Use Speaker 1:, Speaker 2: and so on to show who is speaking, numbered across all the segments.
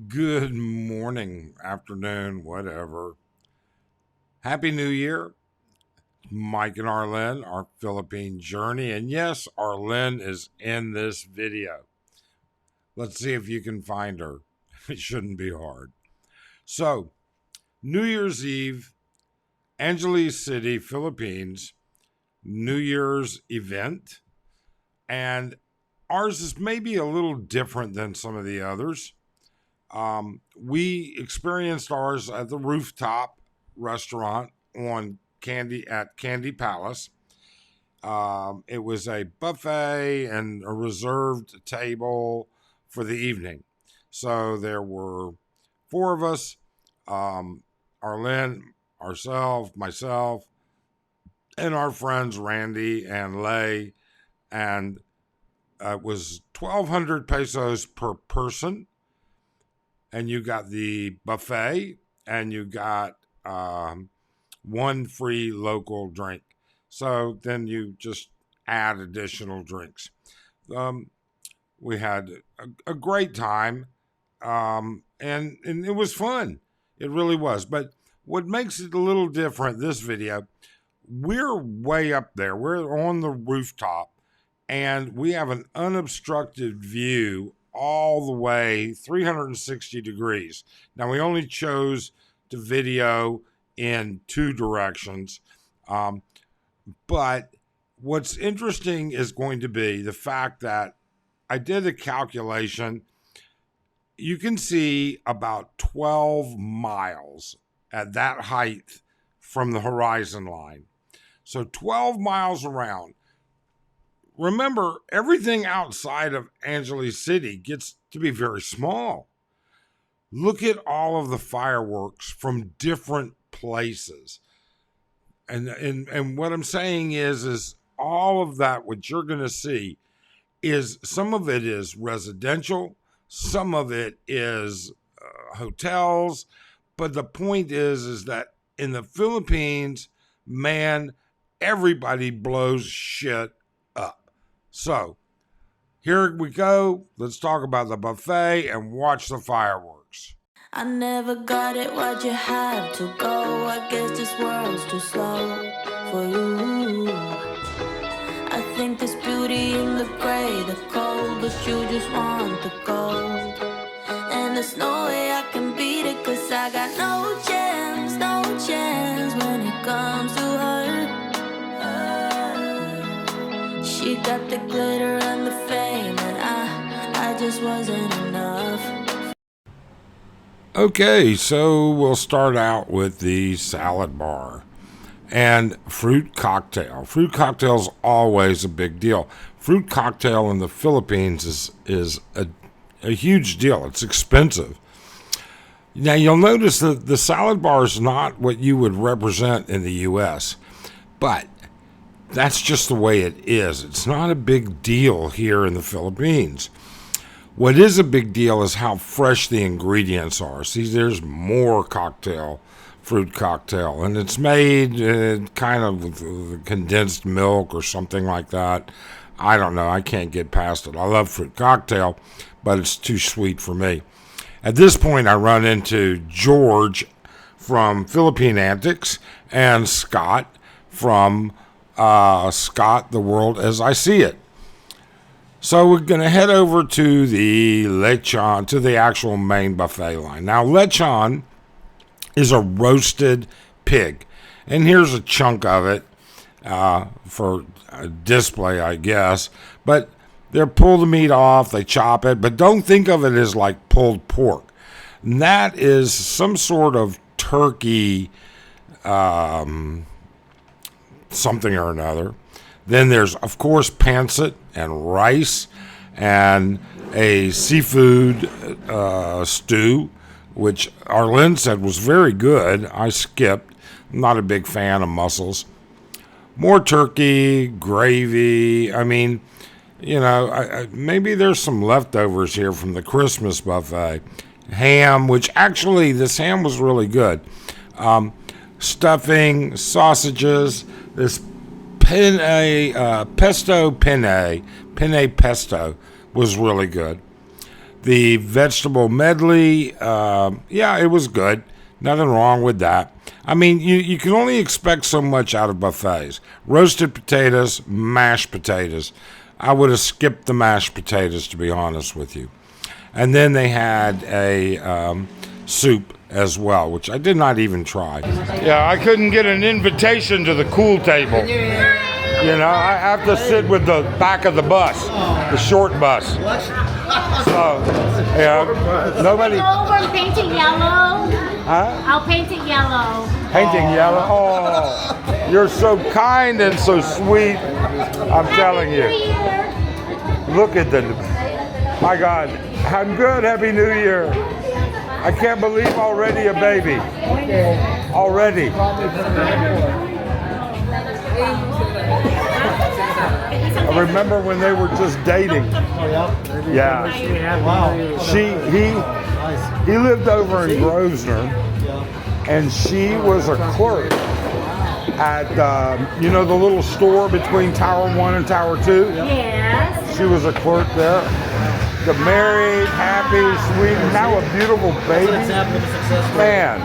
Speaker 1: Good morning, afternoon, whatever. Happy New Year. Mike and Arlen, our Philippine journey. And yes, Arlen is in this video. Let's see if you can find her. It shouldn't be hard. So, New Year's Eve, Angeles City, Philippines, New Year's event. And ours is maybe a little different than some of the others. We experienced ours at the Rooftop restaurant on Candy Palace. It was a buffet and a reserved table for the evening. So there were four of us, Arlen, ourselves, myself, and our friends Randy and Lay. And it was 1,200 pesos per person. And you got the buffet and you got one free local drink. So then you just add additional drinks. We had a great time, and it was fun. It really was. But what makes it a little different this video, we're way up there. We're on the rooftop, and we have an unobstructed view all the way 360 degrees. Now, we only chose to video in two directions. But what's interesting is going to be the fact that I did a calculation. You can see about 12 miles at that height from the horizon line. So 12 miles around. Remember, everything outside of Angeles City gets to be very small. Look at all of the fireworks from different places. And what I'm saying is all of that, what you're going to see is some of it is residential, some of it is hotels. But the point is that in the Philippines, man, everybody blows shit up. So here we go. Let's talk about the buffet and watch the fireworks.
Speaker 2: I never got it, why'd you have to go? I guess this world's too slow for you. I think there's beauty in the gray, the cold, but you just want the gold. And there's no way I can beat it, cause I got no chance when it comes to her. She got the glitter and the fame, and I just wasn't enough.
Speaker 1: Okay, so we'll start out with the salad bar and fruit cocktail. Fruit cocktail's always a big deal. Fruit cocktail in the Philippines is a huge deal. It's expensive. Now you'll notice that the salad bar is not what you would represent in the U.S., but that's just the way it is. It's not a big deal here in the Philippines. What is a big deal is how fresh the ingredients are. See, there's more fruit cocktail, and it's made kind of with condensed milk or something like that. I don't know. I can't get past it. I love fruit cocktail, but it's too sweet for me. At this point, I run into George from Philippine Antics and Scott from Scott the World as I See It. So we're going to head over to the lechon, to the actual main buffet line. Now, lechon is a roasted pig. And here's a chunk of it for display, I guess. But they pull the meat off, they chop it, but don't think of it as like pulled pork. And that is some sort of turkey something or another. Then there's, of course, pancit and rice and a seafood stew, which Arlen said was very good. I skipped. I'm not a big fan of mussels. More turkey, gravy. I mean, maybe there's some leftovers here from the Christmas buffet. Ham, which actually this ham was really good. Stuffing, sausages, this pesto was really good. The vegetable medley, yeah, it was good. Nothing wrong with that. I mean, you can only expect so much out of buffets. Roasted potatoes, mashed potatoes. I would have skipped the mashed potatoes, to be honest with you. And then they had a soup as well, which I did not even try. Yeah, I couldn't get an invitation to the cool table. You know, I have to sit with the back of the bus, the short bus. So, yeah, nobody.
Speaker 3: Over painting yellow.
Speaker 1: Huh?
Speaker 3: I'll paint it yellow.
Speaker 1: Painting yellow. Oh, you're so kind and so sweet. I'm telling you. Look at the. My God, I'm good. Happy New Year. I can't believe already a baby. Already. I remember when they were just dating. Yeah. He lived over in Grosvenor, and she was a clerk at you know, the little store between Tower 1 and Tower 2.
Speaker 3: Yes.
Speaker 1: She was a clerk there. Got married, happy, sweet, now a beautiful baby. Man,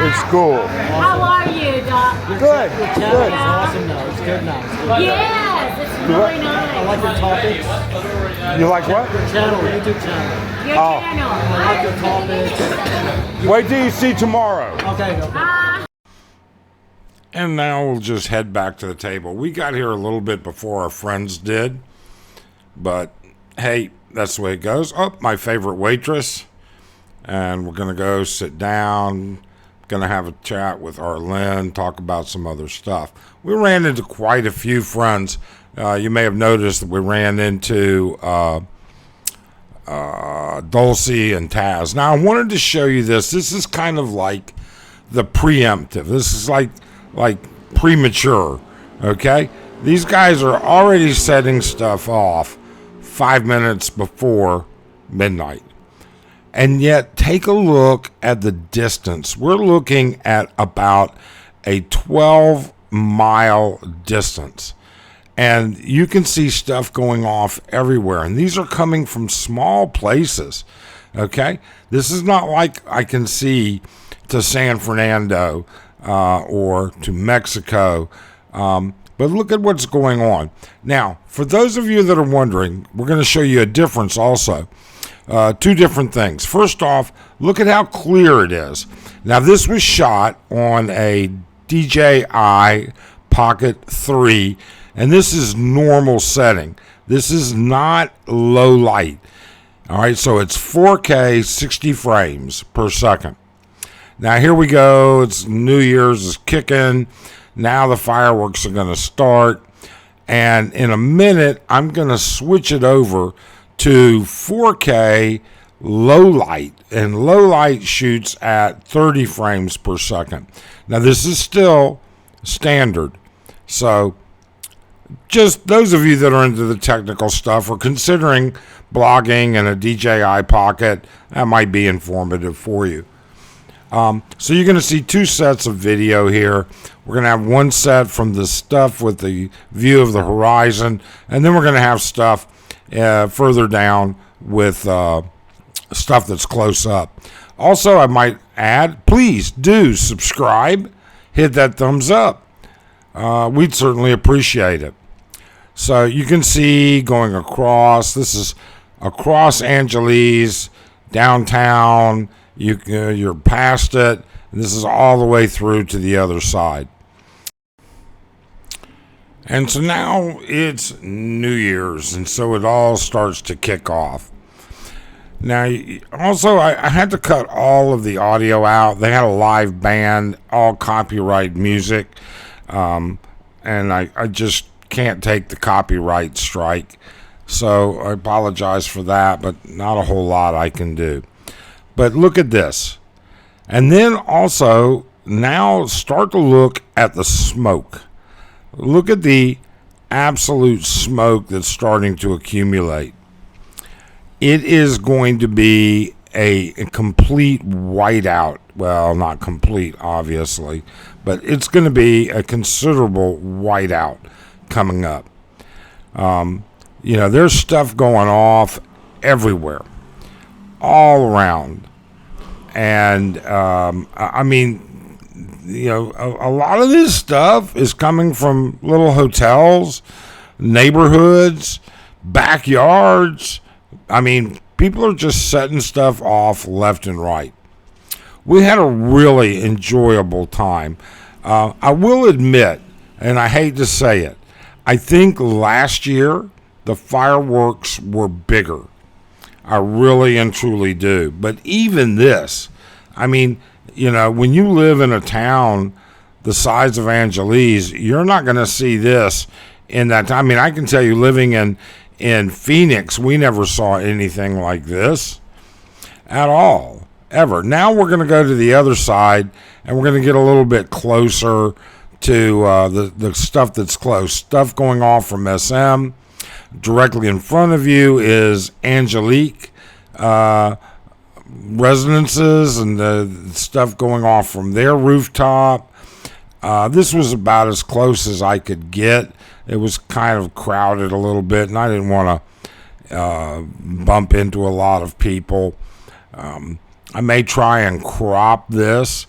Speaker 1: it's cool.
Speaker 3: How are you, Doc?
Speaker 1: Good.
Speaker 4: Your channel is awesome now. It's good now. It's good.
Speaker 3: Yes, it's really nice.
Speaker 4: I like your topics.
Speaker 1: You like what?
Speaker 4: Your channel, YouTube channel.
Speaker 3: Your channel.
Speaker 4: I like your topics.
Speaker 1: Wait till you see tomorrow.
Speaker 4: Okay, go.
Speaker 1: And now we'll just head back to the table. We got here a little bit before our friends did, but hey, that's the way it goes. Oh, my favorite waitress. And we're going to go sit down. Going to have a chat with Arlen, talk about some other stuff. We ran into quite a few friends. You may have noticed that we ran into Dulcie and Taz. Now, I wanted to show you this. This is kind of like the preemptive. This is like premature, okay? These guys are already setting stuff off 5 minutes before midnight. And yet, take a look at the distance. We're looking at about a 12-mile distance. And you can see stuff going off everywhere. And these are coming from small places, okay? This is not like I can see to San Fernando or to Mexico. But look at what's going on. Now, for those of you that are wondering, we're going to show you a difference also. Two different things. First off, look at how clear it is. Now, this was shot on a DJI Pocket 3, and this is normal setting. This is not low light. All right, so it's 4K, 60 frames per second. Now, here we go. It's New Year's is kicking. Now the fireworks are going to start. And in a minute, I'm going to switch it over to 4K low light, and low light shoots at 30 frames per second. Now this is still standard, so just those of you that are into the technical stuff or considering blogging and a DJI Pocket, that might be informative for you. So you're going to see two sets of video here. We're going to have one set from the stuff with the view of the horizon, and then we're going to have stuff further down with stuff that's close up. Also, I might add, please do subscribe, hit that thumbs up. We'd certainly appreciate it. So you can see going across, this is across Angeles, downtown, you're past it, and this is all the way through to the other side. And so now it's New Year's, and so it all starts to kick off. Now, also, I had to cut all of the audio out. They had a live band, all copyright music, and I just can't take the copyright strike. So I apologize for that, but not a whole lot I can do. But look at this. And then also, now start to look at the smoke. Look at the absolute smoke that's starting to accumulate. It is going to be a complete whiteout. Well, not complete, obviously, but it's going to be a considerable whiteout coming up. There's stuff going off everywhere. all around. And I mean, you know, a lot of this stuff is coming from little hotels, neighborhoods, backyards. I mean, people are just setting stuff off left and right. We had a really enjoyable time. I will admit, and I hate to say it, I think last year the fireworks were bigger. I really and truly do. But even this, I mean, you know, when you live in a town the size of Angeles, you're not going to see this in that time. I mean, I can tell you, living in Phoenix, we never saw anything like this at all, ever. Now we're going to go to the other side, and we're going to get a little bit closer to the stuff that's close. Stuff going off from SM. Directly in front of you is Angelique residences and the stuff going off from their rooftop. This was about as close as I could get. It was kind of crowded a little bit, and I didn't want to bump into a lot of people. I may try and crop this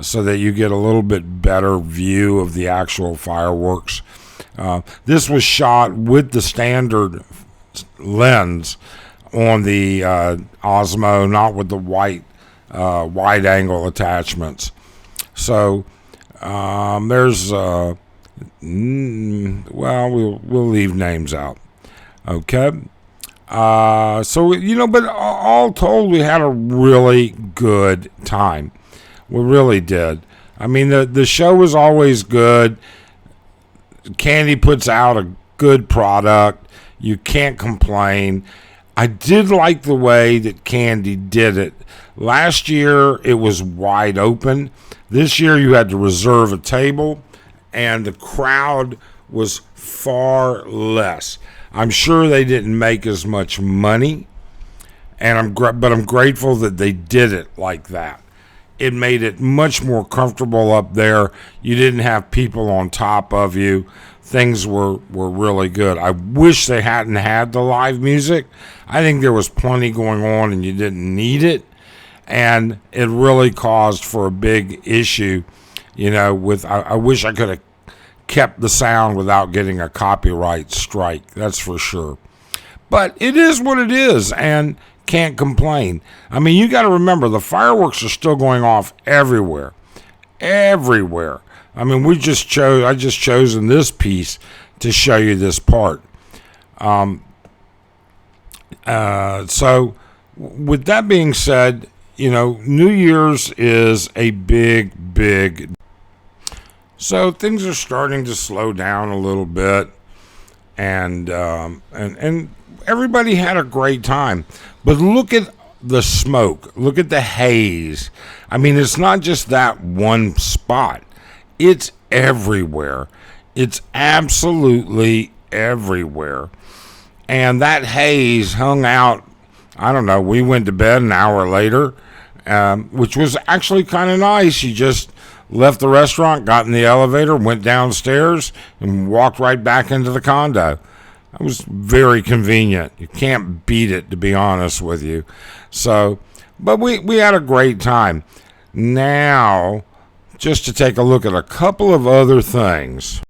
Speaker 1: so that you get a little bit better view of the actual fireworks. This was shot with the standard lens on the Osmo, not with the wide angle attachments. So there's well, we'll leave names out. Okay. So, you know, but all told, we had a really good time. We really did. I mean, the show was always good. Candy puts out a good product. You can't complain. I did like the way that Candy did it. Last year, it was wide open. This year, you had to reserve a table, and the crowd was far less. I'm sure they didn't make as much money, and but I'm grateful that they did it like that. It made it much more comfortable up there. You didn't have people on top of you. Things were really good. I wish they hadn't had the live music. I think there was plenty going on and you didn't need it. And it really caused for a big issue, you know, with I wish I could have kept the sound without getting a copyright strike. That's for sure. But it is what it is, and can't complain. I mean, you got to remember, the fireworks are still going off everywhere. Everywhere. I mean, I just chosen this piece to show you this part. So with that being said, you know, New Year's is a big. So things are starting to slow down a little bit, and everybody had a great time. But look at the smoke. Look at the haze. I mean, it's not just that one spot. It's everywhere. It's absolutely everywhere. And that haze hung out, I don't know, we went to bed an hour later, which was actually kind of nice. You just left the restaurant, got in the elevator, went downstairs, and walked right back into the condo. It was very convenient. You can't beat it, to be honest with you. So, but we had a great time. Now, just to take a look at a couple of other things.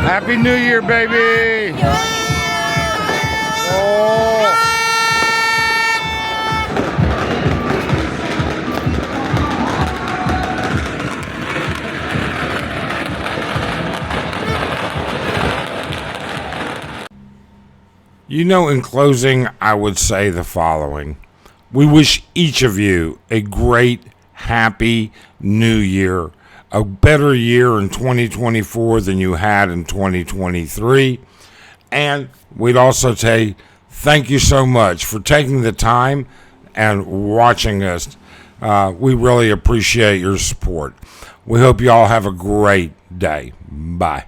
Speaker 1: Happy New Year, baby! Oh. You know, in closing, I would say the following. We wish each of you a great, happy New Year. A better year in 2024 than you had in 2023. And we'd also say thank you so much for taking the time and watching us. We really appreciate your support. We hope you all have a great day. Bye.